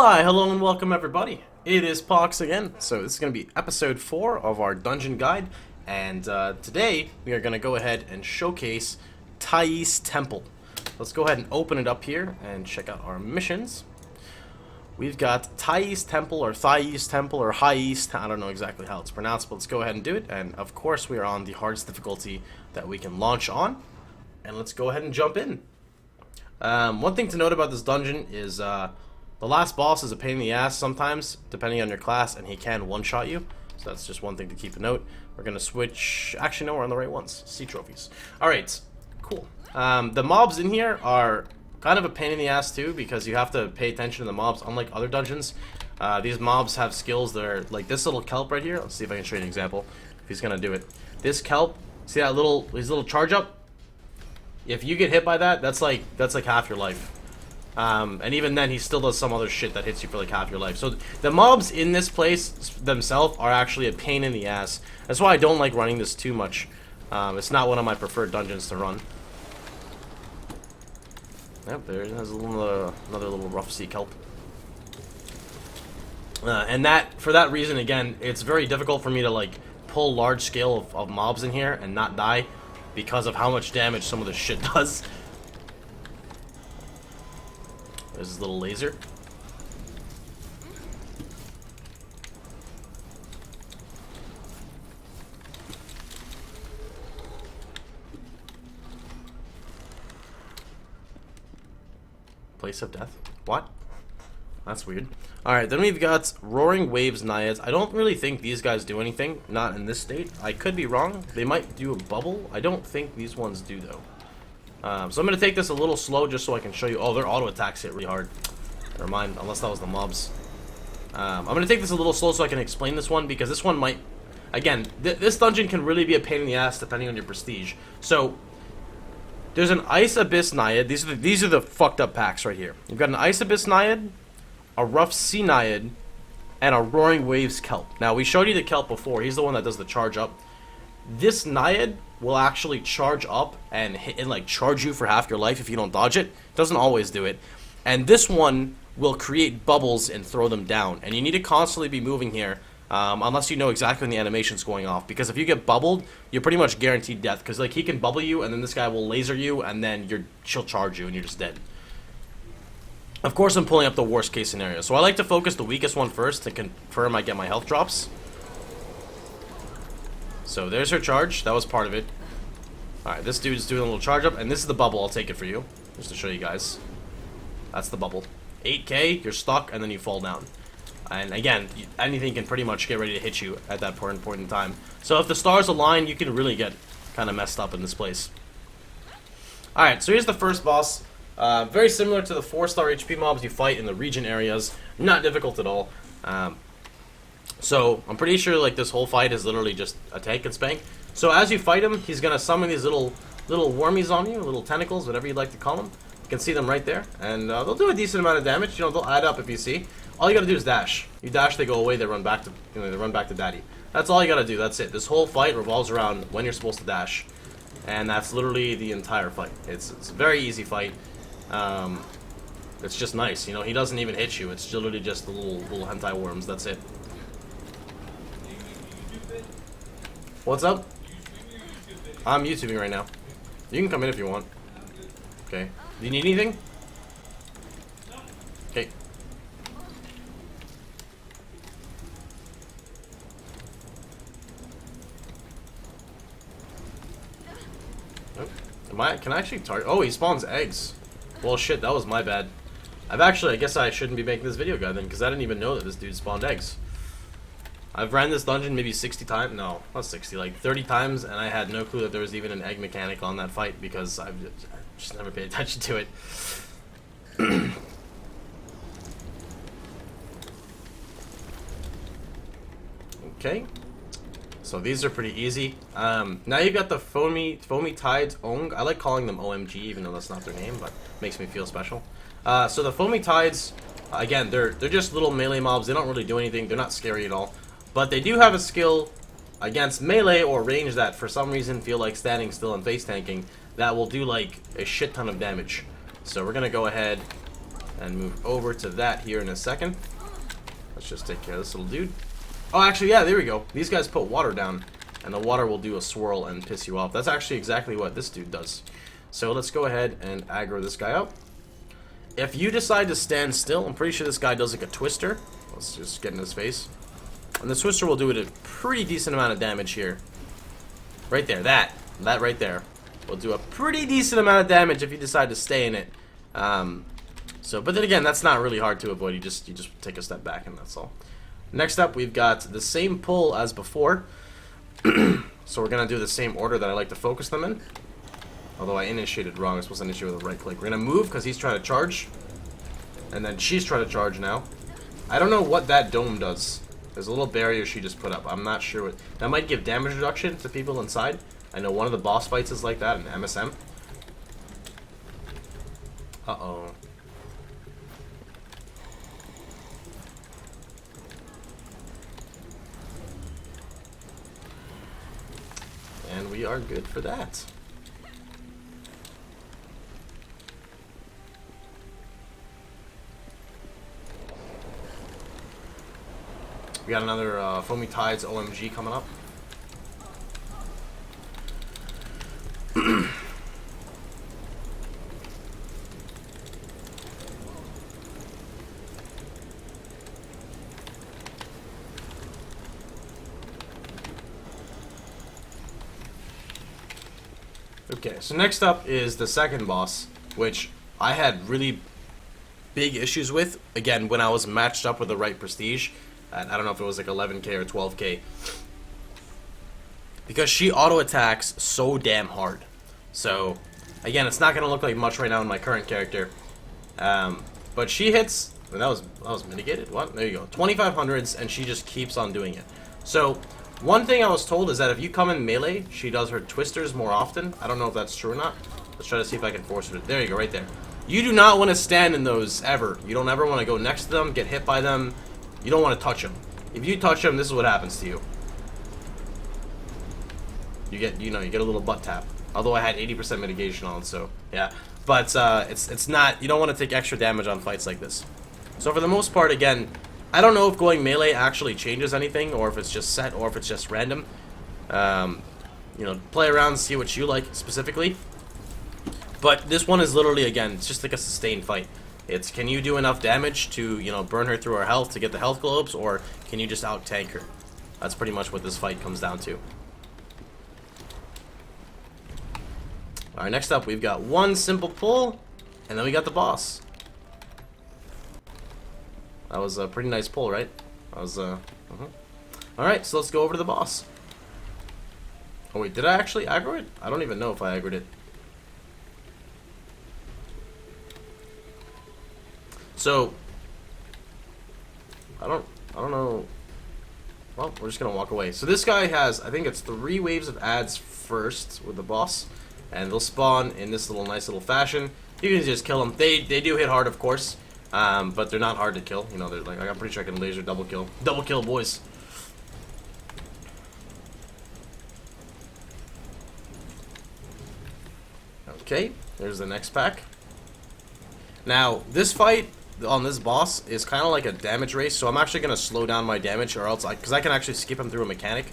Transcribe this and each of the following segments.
Hi, hello and welcome everybody. It is Pohx again. So this is going to be episode 4 of our dungeon guide. And today we are going to go ahead and showcase Thais Temple. Let's go ahead and open it up here and check out our missions. We've got Thais Temple or Thais Temple or Hais. I don't know exactly how it's pronounced, but let's go ahead and do it. And of course we are on the hardest difficulty that we can launch on. And let's go ahead and jump in. One thing to note about this dungeon is the last boss is a pain in the ass sometimes, depending on your class, and he can one-shot you. So that's just one thing to keep a note. We're going to switch... Actually, no, we're on the right ones. Sea trophies. Alright, cool. The mobs in here are kind of a pain in the ass too, because you have to pay attention to the mobs, unlike other dungeons. These mobs have skills that are... Like this little kelp right here. Let's see if I can show you an example, if he's going to do it. This kelp, see that his little charge up? If you get hit by that, that's like half your life. And even then, he still does some other shit that hits you for like half your life. So the mobs in this place themselves are actually a pain in the ass. That's why I don't like running this too much. It's not one of my preferred dungeons to run. Yep, there's another little rough sea kelp. And for that reason, again, it's very difficult for me to like pull large scale of mobs in here and not die because of how much damage some of this shit does. There's this little laser. Place of death? What? That's weird. Alright, then we've got Roaring Waves Naiads. I don't really think these guys do anything. Not in this state. I could be wrong. They might do a bubble. I don't think these ones do, though. So I'm going to take this a little slow just so I can show you. Oh, their auto attacks hit really hard. Never mind, unless that was the mobs. I'm going to take this a little slow so I can explain this one, because this one might... Again, this dungeon can really be a pain in the ass depending on your prestige. So, there's an Ice Abyss Naiad. These are the fucked up packs right here. You've got an Ice Abyss Naiad, a Rough Sea Naiad, and a Roaring Waves Kelp. Now, we showed you the Kelp before. He's the one that does the charge up. This Naiad will actually charge up and like charge you for half your life if you don't dodge it. Doesn't always do it. And this one will create bubbles and throw them down. And you need to constantly be moving here, unless you know exactly when the animation's going off. Because if you get bubbled, you're pretty much guaranteed death. Because like he can bubble you, and then this guy will laser you, and then she'll charge you, and you're just dead. Of course, I'm pulling up the worst case scenario. So I like to focus the weakest one first to confirm I get my health drops. So there's her charge. That was part of it. Alright, this dude's doing a little charge up, and this is the bubble. I'll take it for you, just to show you guys. That's the bubble. 8k, you're stuck, and then you fall down. And again, anything can pretty much get ready to hit you at that point in time. So if the stars align, you can really get kind of messed up in this place. Alright, so here's the first boss. Very similar to the 4-star HP mobs you fight in the region areas. Not difficult at all. So I'm pretty sure like this whole fight is literally just a tank and spank. So as you fight him, he's gonna summon these little wormies on you, little tentacles, whatever you'd like to call them. You can see them right there, and they'll do a decent amount of damage. You know, they'll add up if you see. All you gotta do is dash. You dash, they go away, they run back to they run back to daddy. That's all you gotta do. That's it. This whole fight revolves around when you're supposed to dash, and that's literally the entire fight. It's a very easy fight. It's just nice. You know, he doesn't even hit you. It's literally just the little hentai worms. That's it. What's up? I'm YouTubing right now. You can come in if you want. Okay. Do you need anything? Okay. Oh. Can I actually target? Oh, he spawns eggs. Well, shit, that was my bad. I guess I shouldn't be making this video guide then, because I didn't even know that this dude spawned eggs. I've ran this dungeon maybe 60 times. No, not 60, like 30 times, and I had no clue that there was even an egg mechanic on that fight because I've just never paid attention to it. Okay. So these are pretty easy. Now you've got the Foamy Tides Ong. I like calling them OMG, even though that's not their name, but it makes me feel special. So the Foamy Tides, again, they're just little melee mobs. They don't really do anything. They're not scary at all. But they do have a skill against melee or range that for some reason feel like standing still and face tanking that will do like a shit ton of damage. So we're gonna go ahead and move over to that here in a second. Let's just take care of this little dude. Oh, actually, yeah, there we go. These guys put water down, and the water will do a swirl and piss you off. That's actually exactly what this dude does. So let's go ahead and aggro this guy out. If you decide to stand still, I'm pretty sure this guy does like a twister. Let's just get in his face. And the twister will do it a pretty decent amount of damage here. Right there, that right there will do a pretty decent amount of damage if you decide to stay in it. But then again, that's not really hard to avoid. You just take a step back and that's all. Next up, we've got the same pull as before. So we're gonna do the same order that I like to focus them in. Although I initiated wrong, I supposed to initiate with a right click. We're gonna move because he's trying to charge, and then she's trying to charge now. I don't know what that dome does. There's a little barrier she just put up. I'm not sure what that might give damage reduction to people inside. I know one of the boss fights is like that in MSM. Uh-oh. And we are good for that. We got another Foamy Tides OMG coming up. Okay, so next up is the second boss, which I had really big issues with, again, when I was matched up with the right prestige. I don't know if it was like 11k or 12k. Because she auto-attacks so damn hard. So, again, it's not going to look like much right now in my current character. But she hits... That was mitigated. What? There you go. 2500s, and she just keeps on doing it. So, one thing I was told is that if you come in melee, she does her twisters more often. I don't know if that's true or not. Let's try to see if I can force her to... There you go, right there. You do not want to stand in those, ever. You don't ever want to go next to them, get hit by them. You don't want to touch them. If you touch them, this is what happens to you. You get a little butt tap. Although I had 80% mitigation on, so yeah. But it's not. You don't want to take extra damage on fights like this. So for the most part, again, I don't know if going melee actually changes anything, or if it's just set, or if it's just random. Play around, see what you like specifically. But this one is literally, again, it's just like a sustained fight. It's, can you do enough damage to, burn her through her health to get the health globes, or can you just out-tank her? That's pretty much what this fight comes down to. Alright, next up, we've got one simple pull, and then we got the boss. That was a pretty nice pull, right? That was, Alright, so let's go over to the boss. Oh wait, did I actually aggro it? I don't even know if I aggroed it. So, I don't know. Well, we're just gonna walk away. So this guy has, I think it's 3 waves of ads first with the boss, and they'll spawn in this nice little fashion. You can just kill them. They do hit hard, of course, but they're not hard to kill. They're like, I'm pretty sure I can laser double kill, boys. Okay, there's the next pack. Now, this fight on this boss is kind of like a damage race, so I'm actually going to slow down my damage, or else, because I can actually skip him through a mechanic.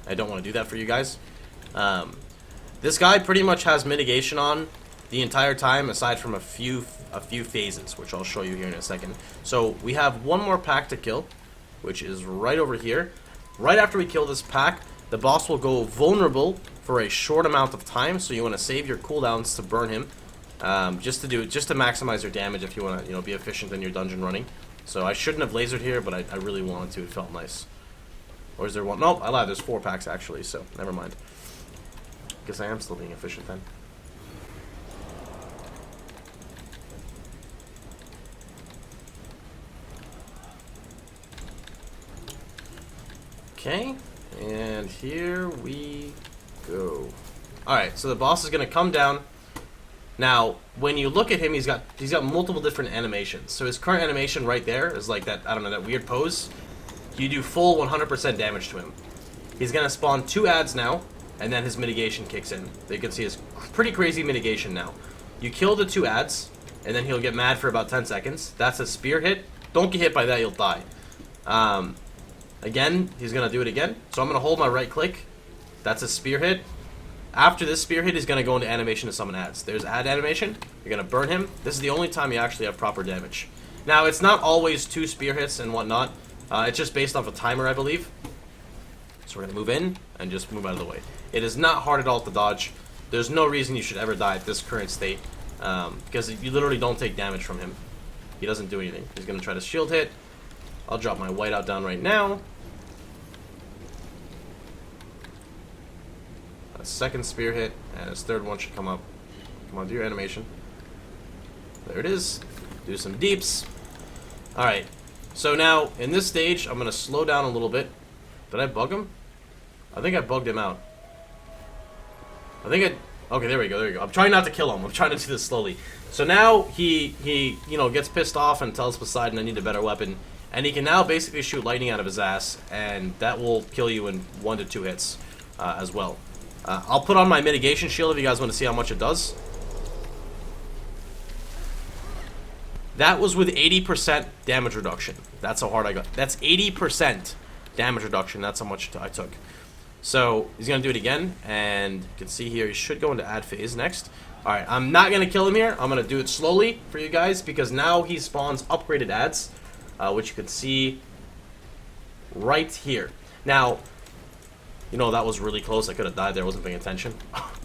I don't want to do that for you guys. This guy pretty much has mitigation on the entire time, aside from a few phases, which I'll show you here in a second. So we have one more pack to kill, which is right over here. Right after we kill this pack, the boss will go vulnerable for a short amount of time, so you want to save your cooldowns to burn him. Just to maximize your damage if you want to, be efficient in your dungeon running. So I shouldn't have lasered here, but I really wanted to. It felt nice. Or is there one? Nope, I lied. There's 4 packs actually, so never mind. Guess I am still being efficient then. Okay, and here we go. Alright, so the boss is going to come down. Now, when you look at him, he's got multiple different animations. So his current animation right there is like that, I don't know, that weird pose. You do full 100% damage to him. He's going to spawn 2 ads now, and then his mitigation kicks in. You can see his pretty crazy mitigation now. You kill the 2 ads, and then he'll get mad for about 10 seconds. That's a spear hit. Don't get hit by that, you'll die. Again, he's going to do it again. So I'm going to hold my right click. That's a spear hit. After this spear hit, he's going to go into animation to summon adds. There's add animation. You're going to burn him. This is the only time you actually have proper damage. Now, it's not always 2 spear hits and whatnot. It's just based off a timer, I believe. So we're going to move in and just move out of the way. It is not hard at all to dodge. There's no reason you should ever die at this current state. Because you literally don't take damage from him. He doesn't do anything. He's going to try to shield hit. I'll drop my whiteout down right now. A second spear hit, and his third one should come up. Come on, do your animation. There it is. Do some deeps. Alright, so now, in this stage, I'm going to slow down a little bit. Did I bug him? I think I bugged him out. Okay, there we go. I'm trying not to kill him. I'm trying to do this slowly. So now, he gets pissed off and tells Poseidon I need a better weapon. And he can now basically shoot lightning out of his ass, and that will kill you in 1 to 2 hits as well. I'll put on my mitigation shield if you guys want to see how much it does. That was with 80% damage reduction. That's how hard I got. That's 80% damage reduction. That's how much I took. So he's going to do it again, and you can see here he should go into add phase next. Alright, I'm not going to kill him here. I'm going to do it slowly for you guys, because now he spawns upgraded adds. Which you can see right here. Now, that was really close. I could have died there. I wasn't paying attention.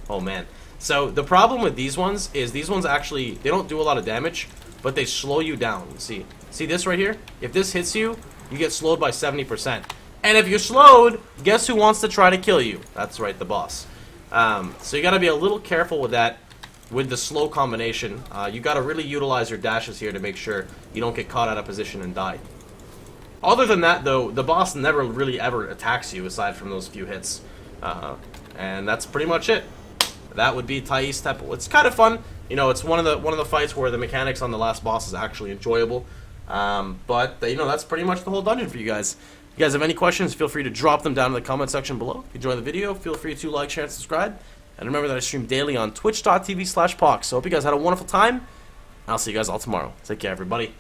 Oh, man. So, the problem with these ones is these ones actually, they don't do a lot of damage, but they slow you down. See this right here? If this hits you, you get slowed by 70%. And if you're slowed, guess who wants to try to kill you? That's right, the boss. So, you got to be a little careful with that. With the slow combination, you got to really utilize your dashes here to make sure you don't get caught out of position and die. Other than that, though, the boss never really ever attacks you aside from those few hits, and that's pretty much it. That would be Thais Temple. It's kind of fun, it's one of the fights where the mechanics on the last boss is actually enjoyable. But that's pretty much the whole dungeon for you guys. If you guys have any questions, feel free to drop them down in the comment section below. If you enjoyed the video, feel free to like, share, and subscribe. And remember that I stream daily on twitch.tv/Pohx. So I hope you guys had a wonderful time. I'll see you guys all tomorrow. Take care, everybody.